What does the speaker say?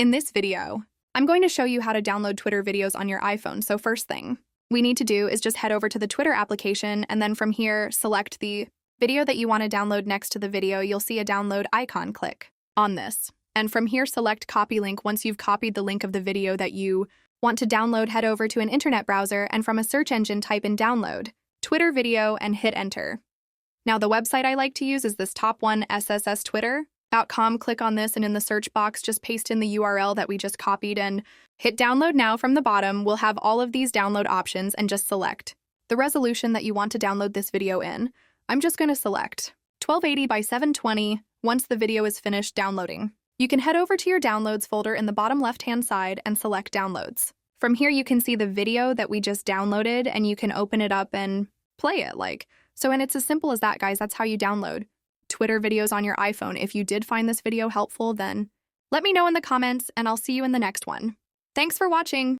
In this video, I'm going to show you how to download Twitter videos on your iPhone. So first thing we need to do is just head over to the Twitter application, and then from here, select the video that you want to download. Next to the video, you'll see a download icon. Click on this. And from here, select copy link. Once you've copied the link of the video that you want to download, head over to an internet browser and from a search engine, type in download Twitter video and hit enter. Now, the website I like to use is this top one, sstwitter.com. Click on this, and in the search box, just paste in the URL that we just copied and hit download now. From the bottom, we'll have all of these download options, and just select the resolution that you want to download this video in. I'm just going to select 1280 by 720. Once the video is finished downloading, you can head over to your downloads folder in the bottom left-hand side and select downloads. From here, you can see the video that we just downloaded, and you can open it up and play it and it's as simple as that, guys. That's how you download Twitter videos on your iPhone. If you did find this video helpful, then let me know in the comments, and I'll see you in the next one. Thanks for watching.